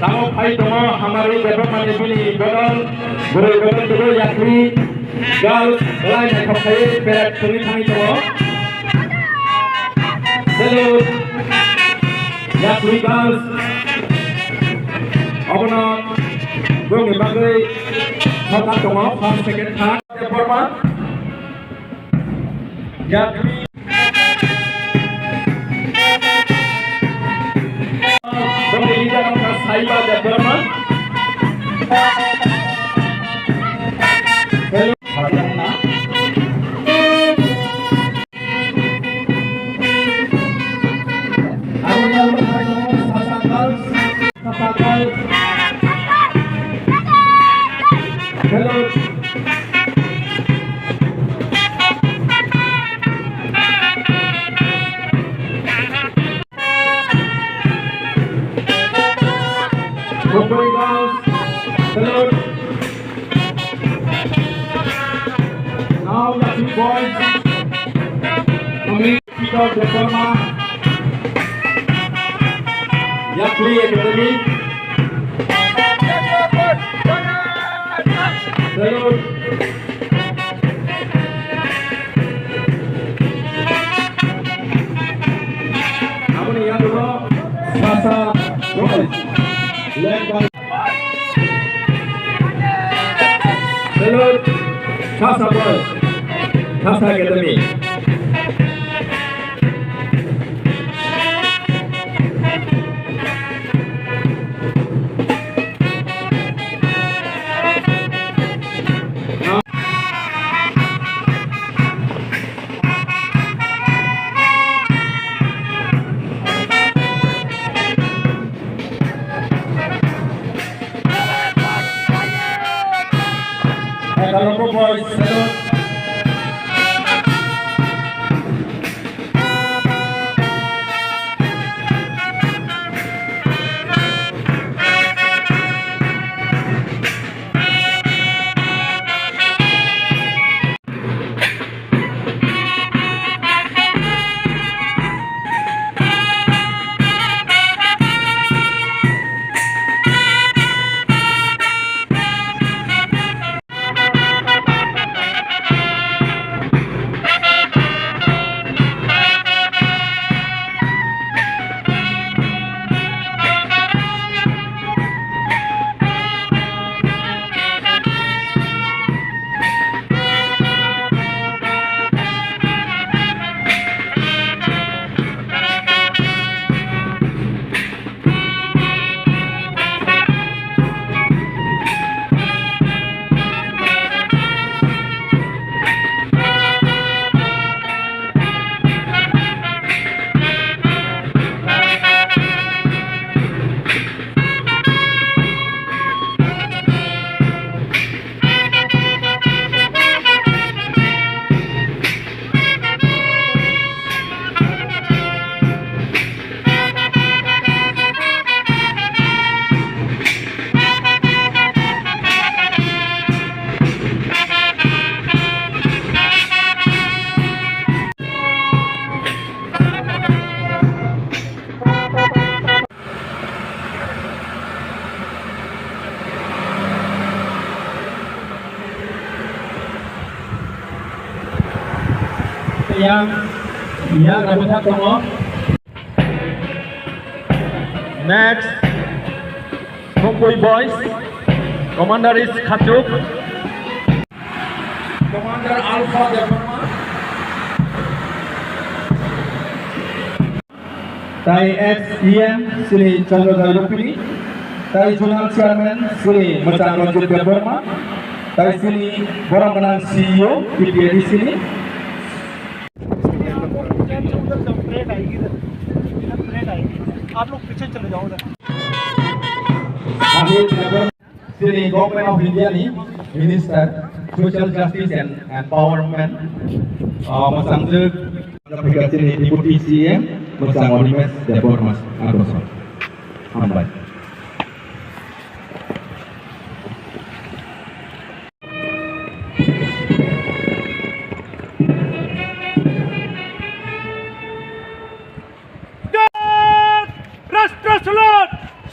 Tamu hai tomo hamari development bini bodol guru bodol guru yakni girls lain ekor hai perak tuni thani tomo. Salute yakni girls. Abono gong ibagai thotha tomo first second third development yakni. Saiba development. Hello, Harjana. Hello. Good boy, girls. Salute. Now the two boys. Coming to the Burma. Yakli Academy. Salute. Abang yang dulu Sasa boys. Led by Salute Sasa boys, Sasa Academy. Local boys, salute. Yang dapat tomo. Next, Khumulwng boys. Commander is Khachuk. Commander Alpha Department. Tai XEM Sri Chandra Rupini. Tai Zonal Chairman Sri Macang Ranjit Department. Tai Sri Borang CEO PPA di sini. आप लोग पीछे चले जाओ उधर। Sri Government of India ni Minister Social Justice and Empowerment masang je aplikasi ni Deputy CM masang Onimes Depor Mas Agroso. Hambai.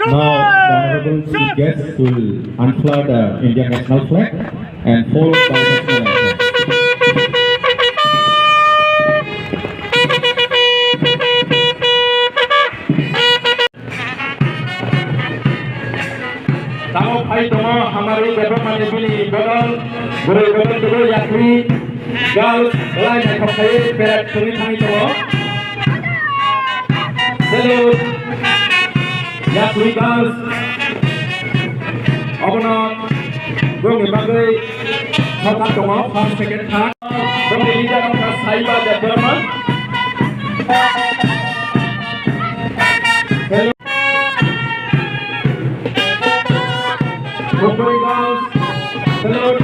Now, the honorable chief guests will unfurl the Indian national flag and followed by national anthem. Tamu pai tomo hamaru beberapa manipuli bedol guru bedol guru yakni gal lain yang pakai perak tuni tangi tomo. Salute yakni gal. Abona guru bagai satu tomo first second third. Guru leader of Saiba Department. Khumulwng girls, salute.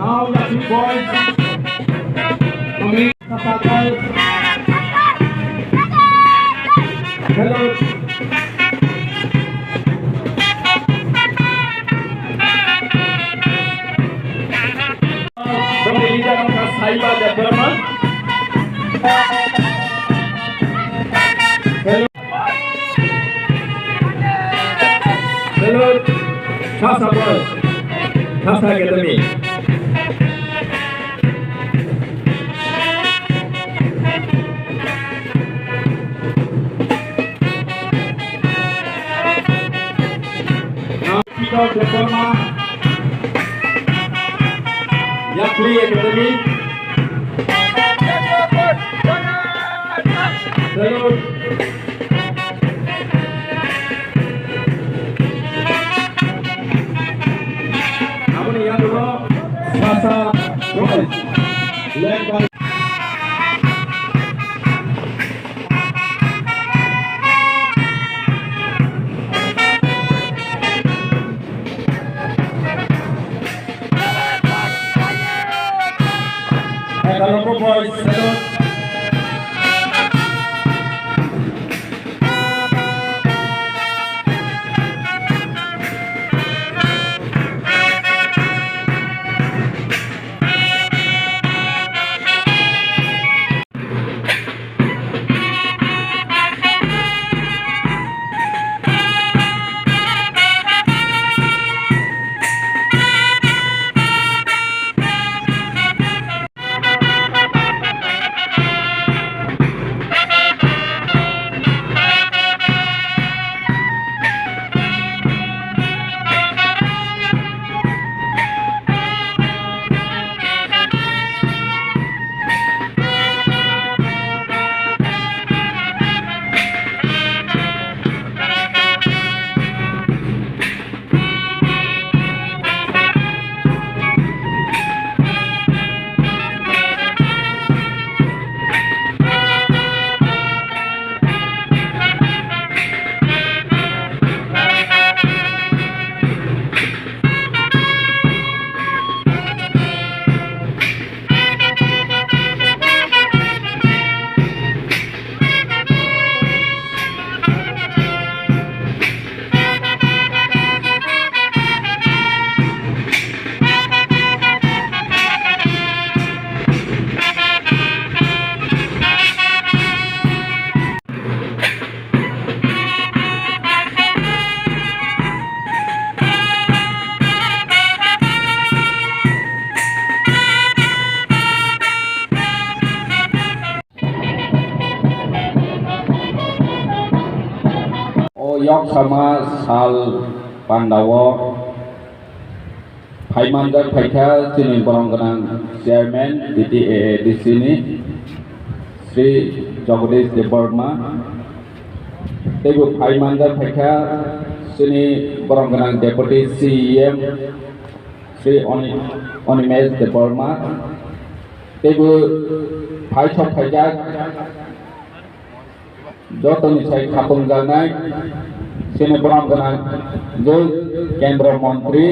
Now the two boys, coming Sapa girls, salute. From the leader of Saiba Department, salute. Salute, Sasa Boys, Sasa Academy. Now, Peter Diploma, Yakli Academy. Salute. Sasa Boys, led by Kalombo Boys, salute. Yok sama sal Pandawa Paimanjar Paika sini Borongganang Chairman DTA di sini Sri Jagadish Department. Tebu Paimanjar Paika sini Borongganang Deputy CEM Sri Onimes Department. Tebu Paichok Paika Jotoni Sai Kapung Ganai sini Borongganang Jul Kendra Menteri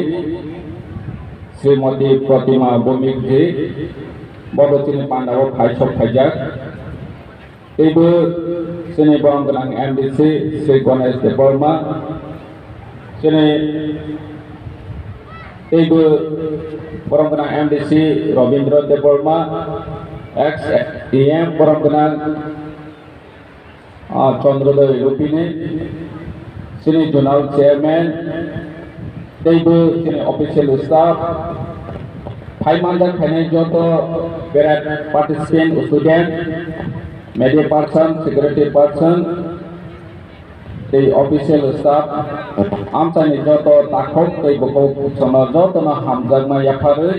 Srimati Pratima Bumikji Bodo sini Pandawa Paichok Pajak Ibu sini Borongganang MDC Sri Ganesh Department sini Ibu Borongganang MDC Robindra Department ex-EM Borongganang Chandrodaya Rupini, sini Zonal Chairman, sini official staff, Paimandan Joto, Berat participant, student, media person, security person, the official staff, Amsani Joto Takok, the Boko Joto Hamzagma Yapare,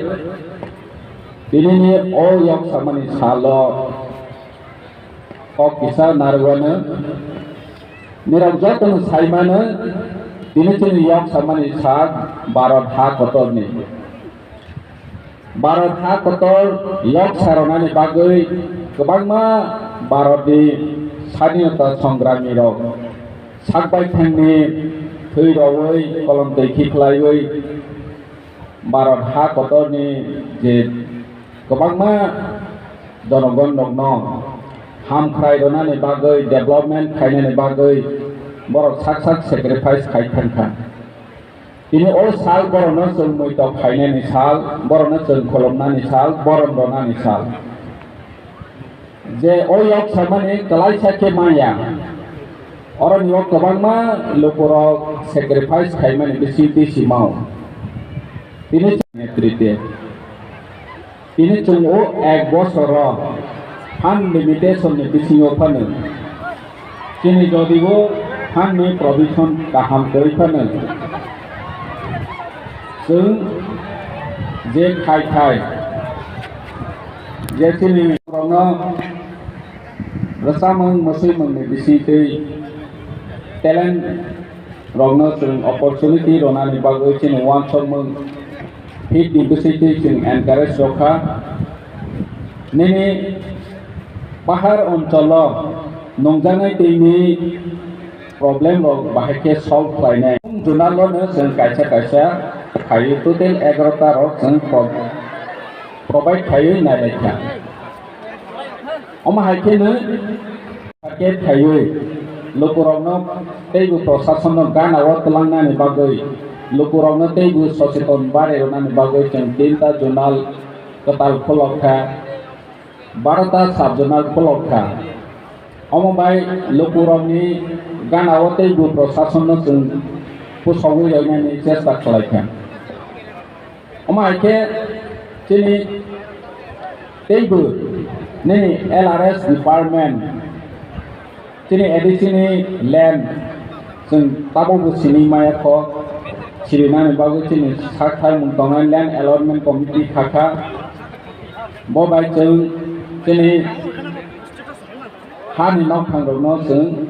Dini all Yok Samani Salo. Kok bisa narwana Nirajatan Saimana Dinitin Yok Samani Sag Barat Ha Kotor ni Barat Ha Kotor Yok Saronani Bagai Kebangma Barat di Sanyata Songgrami Rok Sagbai Tangni Tui Rawai Kolom Deki Klaiwai Barat Ha Kotor ni Je Kebangma Donogon Nong Ham Krai Donani Bagai, development Kainani Bagai, Borok Saksak sacrifice Kaitankan. Ini all sal Borono Sun Muitop Kainani Sal, Borono Sun Kolomnani Sal, Boron Donani Sal. Je Oyok Samani Kalai Sake Maya. Oran Yok Kabangma, Luporo sacrifice Kaimani Bisi Mau. Ini Netrite. Ini Chungo Egg Bosoro. Hand limitation ni bisi open. Sini jadi wo hand ni provision kaham keripan. Sung je kai. Je sini orang rasa masih ni bisi ke talent orang sung opportunity rona ni bagai sini one shot hit di bisi ke sung encourage roka. Nini Bahar Oncolo Nongjangai Tini problem of Bahake solve Plaine Junalon and Kaisa Kayu Tutil Agrota Rocks and provide Kayu Naleka Omahakina Paket Kayu Lukurano Tegu Procession of Gana Watalana Bagoi Lukurano Tegu Sositon Bare Ronan Bagoi and Delta Junal Katal Poloka Barata Sabjonal Polokka Omobai Lukuroni Ganawote Gu Procession Pusawu Yagani Chesta Kalaka Omaike Chini Tebu Nini LRS Department Chini Edicini Land Sun Tabu Sini Mayako Chirinani Bagu Chini Sakha Muntongan Land Allotment Committee Kaka Bobai Chung Kini Hani Nok Pangdono Sung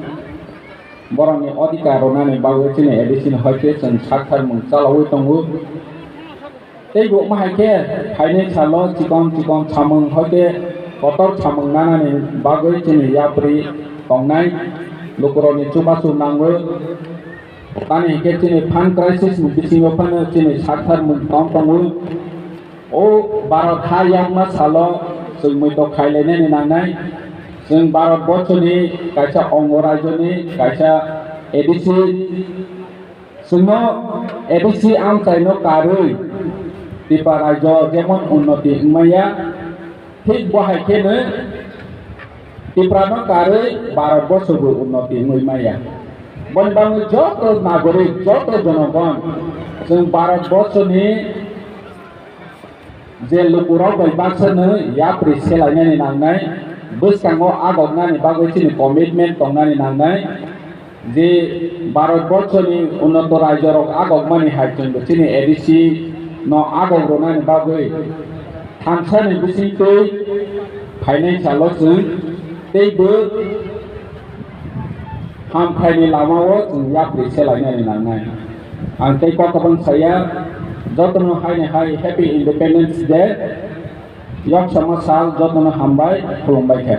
Boroni Odika Ronani Bagu Chini Edition Hockey and Sakar Munsalawi Tongu Tegu Mahake Haine Chalo Chikon Chamung Hockey Kotor Chamung Nanani Bagu Chini Yapri Tongnai Lukuroni Chubasu Nangu Tani Ketini Pan Crisis Mubisi Open Chini Sakar Muntong Tongu O Barat Hayama Salo Sung Muito Kailene Nanai Sung Barat Bochoni Kaisa Ongorajoni Kaisa Edisi Suno Edisi Amsaino Karui Tipa Rajo Demon Unnoti Maya Hik Bohai Kene Tiprano Karui Barat Bosubu Unnoti Maya Bon Bangu Joto Nagori Joto Jonogon Sung Barat Bochoni Je Lukurau by Baxan, Yapri Selani Nangai, Buskango Agogani Bagachini commitment Tonani Nangai, Je Barat Bochoni, Unotoraja of Agogmani Hatching, the Chini Edisi, no Agogronani Bagui, Tansan Busito, Financial Losson, they do Hampani Lama and Yapri Selani Nangai, and take up upon Saya. Jotono Hai Happy Independence Day. Yok Sama Sal Jotono Hambai Khumulwng Khe.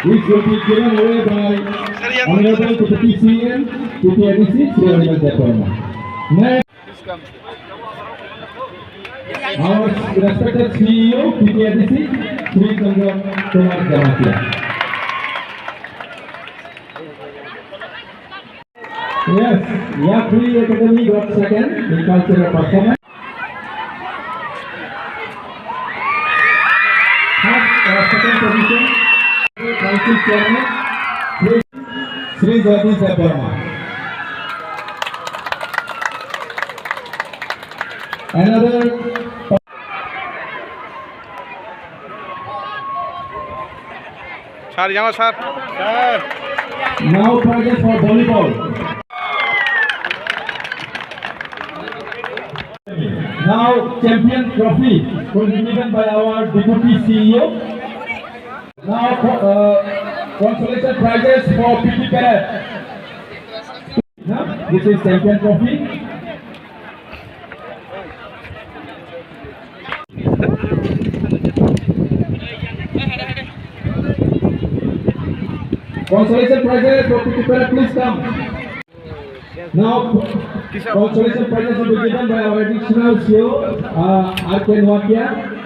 Which will be given away by Honorable Deputy CM, PPIDC, Sri Next. Our respected CEO, PTRDC, Sri Khumulwng Jamatia. Yes, Yakri Academy got second in cultural performance. Second position, Council Chairman, Sri Jagdish Verma. Another Sir, jangan sir. Sir. now prizes for volleyball. Now champion trophy will be given by our deputy CEO. Now consolation prizes for PT Parade. This is champion trophy. Consolation prizes for PT Parade, please come. Now, consolation prizes will be given by our additional CEO, Arken Wakia.